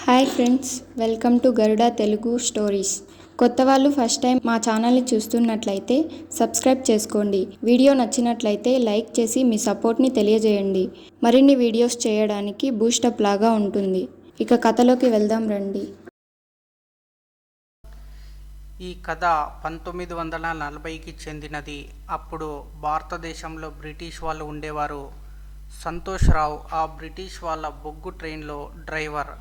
Hi friends, welcome to Garuda Telugu stories. కొత్త వాళ్ళు first time మా ఛానల్ని చూస్తున్నట్లయితే సబ్స్క్రైబ్ చేసుకోండి. వీడియో నచ్చినట్లయితే లైక్ చేసి మీ సపోర్ట్ని తెలియజేయండి. మరిన్ని వీడియోస్ చేయడానికి బూస్టప్ లాగా ఉంటుంది. ఇక కథలోకి వెళ్దాం రండి. ఈ కథ 1940కి చెందినది. అప్పుడు భారతదేశంలో బ్రిటిష్ వాళ్ళు ఉండేవారు. సంతోష్ రావు ఆ బ్రిటిష్ వాళ్ళ బొగ్గు ట్రైన్లో డ్రైవర్.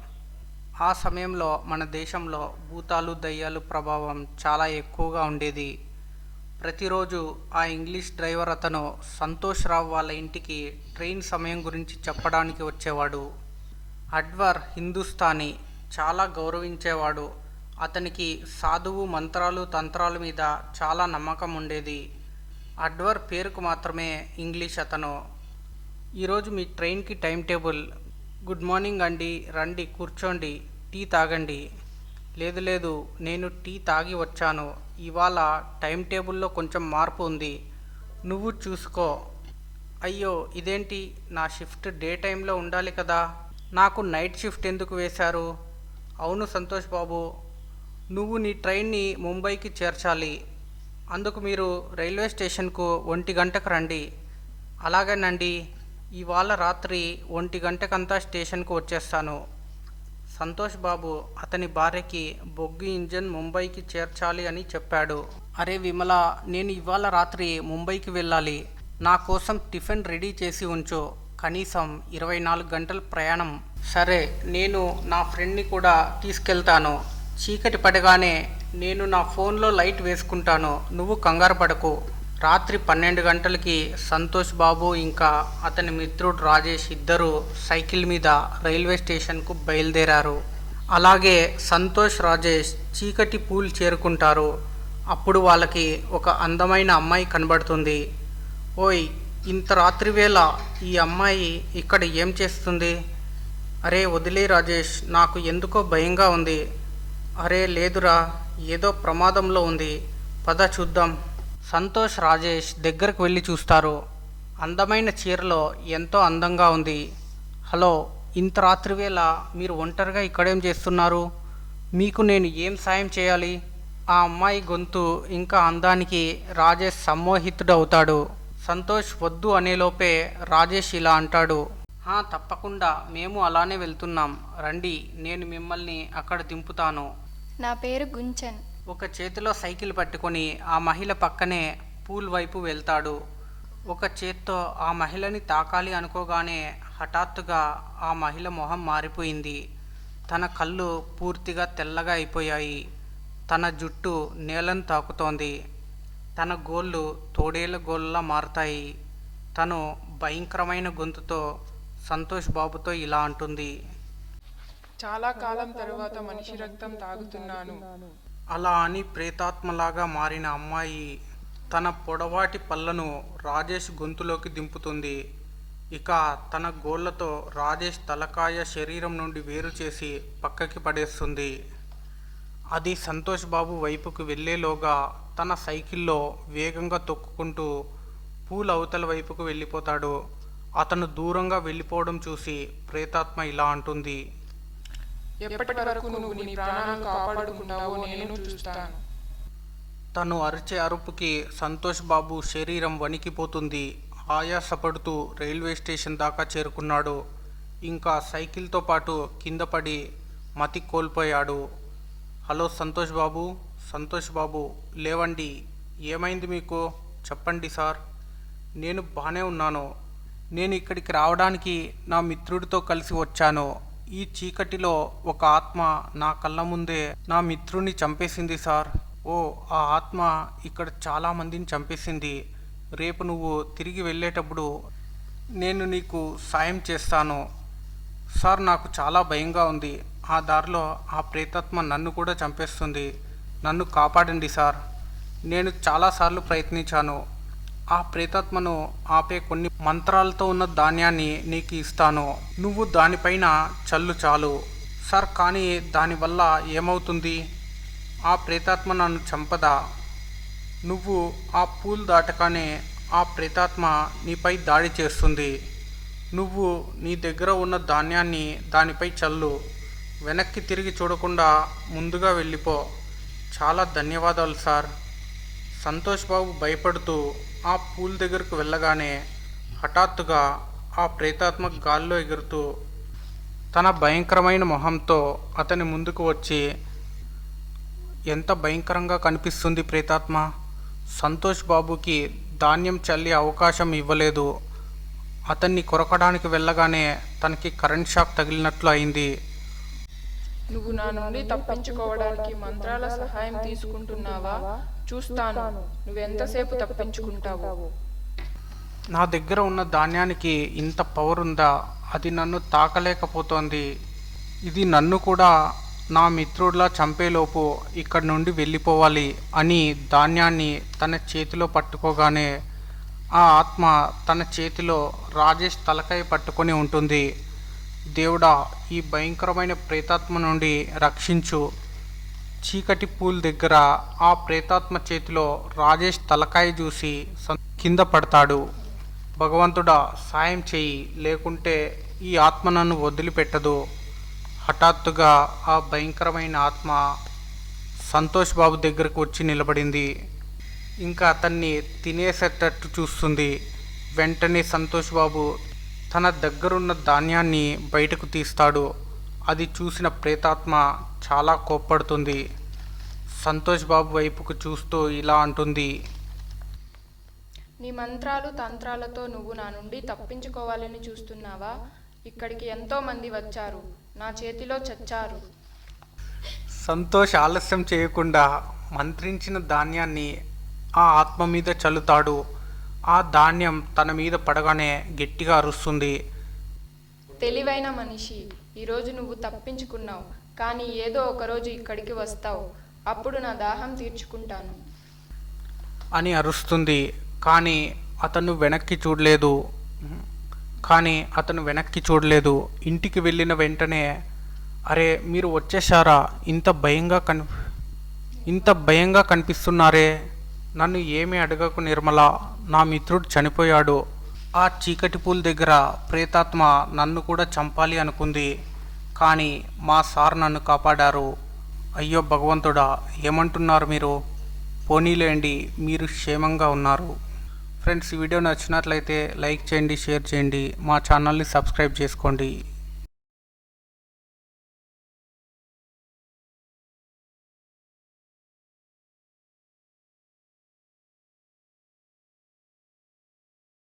ఆ సమయంలో మన దేశంలో భూతాలు దయ్యాలు ప్రభావం చాలా ఎక్కువగా ఉండేది. ప్రతిరోజు ఆ ఇంగ్లీష్ డ్రైవర్ అతను సంతోష్ రావు వాళ్ళ ఇంటికి ట్రైన్ సమయం గురించి చెప్పడానికి వచ్చేవాడు. అడ్వర్ హిందుస్థానీ, చాలా గౌరవించేవాడు. అతనికి సాధువు మంత్రాలు తంత్రాల మీద చాలా నమ్మకం ఉండేది. అడ్వర్ పేరుకు మాత్రమే ఇంగ్లీష్ అతను. ఈరోజు మీ ట్రైన్కి టైం టేబుల్. గుడ్ మార్నింగ్ అండి, రండి కూర్చోండి, టీ తాగండి. లేదు లేదు, నేను టీ తాగి వచ్చాను. ఇవాళ టైం టేబుల్లో కొంచెం మార్పు ఉంది, నువ్వు చూసుకో. అయ్యో ఇదేంటి, నా షిఫ్ట్ డే టైంలో ఉండాలి కదా, నాకు నైట్ షిఫ్ట్ ఎందుకు వేశారు? అవును సంతోష్ బాబు, నువ్వు నీ ట్రైన్ని ముంబైకి చేర్చాలి. అందుకు మీరు రైల్వే స్టేషన్కు 1 గంటకు రండి. అలాగేనండి, ఇవాళ రాత్రి 1 గంటకంతా స్టేషన్కు వచ్చేస్తాను. సంతోష్ బాబు అతని భార్యకి బొగ్గు ఇంజన్ ముంబైకి చేర్చాలి అని చెప్పాడు. అరే విమల, నేను ఇవాళ రాత్రి ముంబైకి వెళ్ళాలి. నా కోసం టిఫిన్ రెడీ చేసి ఉంచు. కనీసం 24 గంటల ప్రయాణం. సరే, నేను నా ఫ్రెండ్ని కూడా తీసుకెళ్తాను. చీకటి పడగానే నేను నా ఫోన్లో లైట్ వేసుకుంటాను, నువ్వు కంగారు పడకు. రాత్రి 12 గంటలకి సంతోష్ బాబు ఇంకా అతని మిత్రుడు రాజేష్ ఇద్దరు సైకిల్ మీద రైల్వే స్టేషన్కు బయలుదేరారు. అలాగే సంతోష్ రాజేష్ చీకటి పూల్ చేరుకుంటారు. అప్పుడు వాళ్ళకి ఒక అందమైన అమ్మాయి కనబడుతుంది. ఓయ్, ఇంత రాత్రి వేళ ఈ అమ్మాయి ఇక్కడ ఏం చేస్తుంది? అరే వదిలే రాజేష్, నాకు ఎందుకో భయంగా ఉంది. అరే లేదురా, ఏదో ప్రమాదంలో ఉంది, పద చూద్దాం. సంతోష్ రాజేష్ దగ్గరకు వెళ్ళి చూస్తారు. అందమైన చీరలో ఎంతో అందంగా ఉంది. హలో, ఇంత రాత్రి వేళ మీరు ఒంటరిగా ఇక్కడేం చేస్తున్నారు? మీకు నేను ఏం సాయం చేయాలి? ఆ అమ్మాయి గొంతు ఇంకా అందానికి రాజేష్ సమ్మోహితుడు అవుతాడు. సంతోష్ వద్దు అనేలోపే రాజేష్ ఇలా అంటాడు. తప్పకుండా, మేము అలానే వెళ్తున్నాం, రండి, నేను మిమ్మల్ని అక్కడ దింపుతాను. నా పేరు గుంచన్. ఒక చేతిలో సైకిల్ పట్టుకొని ఆ మహిళ పక్కనే పూల్ వైపు వెళ్తాడు. ఒక చేత్తో ఆ మహిళని తాకాలి అనుకోగానే హఠాత్తుగా ఆ మహిళ మొహం మారిపోయింది. తన కళ్ళు పూర్తిగా తెల్లగా అయిపోయాయి. తన జుట్టు నేలను తాకుతోంది. తన గోళ్ళు తోడేళ్ళ గోళ్ళలా మారుతాయి. తను భయంకరమైన గొంతుతో సంతోష్ బాబుతో ఇలా అంటుంది. చాలా కాలం తరువాత మనిషి రక్తం తాగుతున్నాను. అలా అని ప్రేతాత్మలాగా మారిన అమ్మాయి తన పొడవాటి పళ్ళను రాజేష్ గొంతులోకి దింపుతుంది. ఇక తన గోళ్లతో రాజేష్ తలకాయ శరీరం నుండి వేరు చేసి పక్కకి పడేస్తుంది. అది సంతోష్ బాబు వైపుకు వెళ్ళేలోగా తన సైకిల్లో వేగంగా తొక్కుకుంటూ పూల్ అవతల వైపుకు వెళ్ళిపోతాడు. అతను దూరంగా వెళ్ళిపోవడం చూసి ప్రేతాత్మ ఇలా అంటుంది. ఎప్పటి వరకు నువ్వు నీ ప్రాణాలను కాపాడుకుంటావో నేను చూస్తాను. తను అరిచే అరుపుకి సంతోష్ బాబు శరీరం వణికిపోతుంది. ఆయాసపడుతూ రైల్వే స్టేషన్ దాకా చేరుకున్నాడు. ఇంకా సైకిల్తో పాటు కింద పడి మతి కోల్పోయాడు. హలో సంతోష్ బాబు, సంతోష్ బాబు లేవండి, ఏమైంది మీకు? చెప్పండి సార్. నేను బాగానే ఉన్నాను. నేను ఇక్కడికి రావడానికి నా మిత్రుడితో కలిసి వచ్చాను. ఈ చీకటిలో ఒక ఆత్మ నా కళ్ళ ముందే నా మిత్రుడిని చంపేసింది సార్. ఓ, ఆ ఆత్మ ఇక్కడ చాలామందిని చంపేసింది. రేపు నువ్వు తిరిగి వెళ్ళేటప్పుడు నేను నీకు సాయం చేస్తాను సార్. నాకు చాలా భయంగా ఉంది. ఆ దారిలో ఆ ప్రేతాత్మ నన్ను కూడా చంపేస్తుంది. నన్ను కాపాడండి సార్. నేను చాలాసార్లు ప్రయత్నించాను. ఆ ప్రేతాత్మను ఆపే కొన్ని మంత్రాలతో ఉన్న ధాన్యాన్ని నీకు ఇస్తాను, నువ్వు దానిపైన చల్లు చాలు సార్. కానీ దానివల్ల ఏమవుతుంది? ఆ ప్రేతాత్మ నన్ను చంపదా? నువ్వు ఆ పూల్ దాటగానే ఆ ప్రేతాత్మ నీపై దాడి చేస్తుంది. నువ్వు నీ దగ్గర ఉన్న ధాన్యాన్ని దానిపై చల్లు. వెనక్కి తిరిగి చూడకుండా ముందుగా వెళ్ళిపో. చాలా ధన్యవాదాలు సార్. సంతోష్ బాబు భయపడుతూ ఆ పూల్ దగ్గరకు వెళ్ళగానే హఠాత్తుగా ఆ ప్రేతాత్మ గాల్లో ఎగురుతూ తన భయంకరమైన మొహంతో అతని ముందుకు వచ్చి, ఎంత భయంకరంగా కనిపిస్తుంది ప్రేతాత్మ. సంతోష్ బాబుకి ధాన్యం చల్లే అవకాశం ఇవ్వలేదు. అతన్ని కొరకడానికి వెళ్ళగానే తనకి కరెంట్ షాక్ తగిలినట్లు అయింది. నువ్వు నా నుండి తప్పించుకోవడానికి మంత్రాల సహాయం తీసుకుంటున్నావా? చూస్తాను నువ్వెంతసేపు తప్పించుకుంటావు. నా దగ్గర ఉన్న ధాన్యానికి ఇంత పవర్ ఉందా? అది నన్ను తాకలేకపోతోంది. ఇది నన్ను కూడా నా మిత్రుడిలా చంపేలోపు ఇక్కడి నుండి వెళ్ళిపోవాలి అని ధాన్యాన్ని తన చేతిలో పట్టుకోగానే ఆ ఆత్మ తన చేతిలో రాజేష్ తలకాయ పట్టుకొని ఉంటుంది. దేవుడా, ఈ భయంకరమైన ప్రేతాత్మ నుండి రక్షించు. చీకటి పూల్ దగ్గర ఆ ప్రేతాత్మ చేతిలో రాజేష్ తలకాయ చూసి కింద పడతాడు. భగవంతుడా, సాయం చెయ్యి, లేకుంటే ఈ ఆత్మ నన్ను వదిలిపెట్టదు. హఠాత్తుగా ఆ భయంకరమైన ఆత్మ సంతోష్ బాబు దగ్గరకు వచ్చి నిలబడింది. ఇంకా అతన్ని తినేసేటట్టు చూస్తుంది. వెంటనే సంతోష్ బాబు తన దగ్గరున్న ధాన్యాన్ని బయటకు తీస్తాడు. అది చూసిన ప్రేతాత్మ చాలా కోప్పడుతుంది. సంతోష్ బాబు వైపుకు చూస్తూ ఇలా అంటుంది, నీ మంత్రాలు తంత్రాలతో నువ్వు నా నుండి తప్పించుకోవాలని చూస్తున్నావా? ఇక్కడికి ఎంతో మంది వచ్చారు, నా చేతిలో చచ్చారు. సంతోష్ ఆలస్యం చేయకుండా మంత్రించిన ధాన్యాన్ని ఆ ఆత్మ మీద చల్లుతాడు. ఆ ధాన్యం తన మీద పడగానే గట్టిగా అరుస్తుంది. తెలివైన మనిషి, ఈరోజు నువ్వు తప్పించుకున్నావు, కానీ ఏదో ఒకరోజు ఇక్కడికి వస్తావు. అప్పుడు నా దాహం తీర్చుకుంటాను అని అరుస్తుంది. కానీ అతను వెనక్కి చూడలేదు. ఇంటికి వెళ్ళిన వెంటనే, అరే మీరు వచ్చేసారా? ఇంత భయంగా కనిపిస్తున్నారే. నన్ను ఏమీ అడగకు నిర్మల, నా మిత్రుడు చనిపోయాడు. ఆ చీకటి పూల్ దగ్గర ప్రేతాత్మ నన్ను కూడా చంపాలి అనుకుంది, కానీ మా సార్ నన్ను కాపాడారు. అయ్యో భగవంతుడా, ఏమంటున్నారు మీరు? పోనీలేండి, మీరు క్షేమంగా ఉన్నారు. ఫ్రెండ్స్, ఈ వీడియో నచ్చినట్లయితే లైక్ చేయండి, షేర్ చేయండి, మా ఛానల్ని సబ్స్క్రైబ్ చేసుకోండి.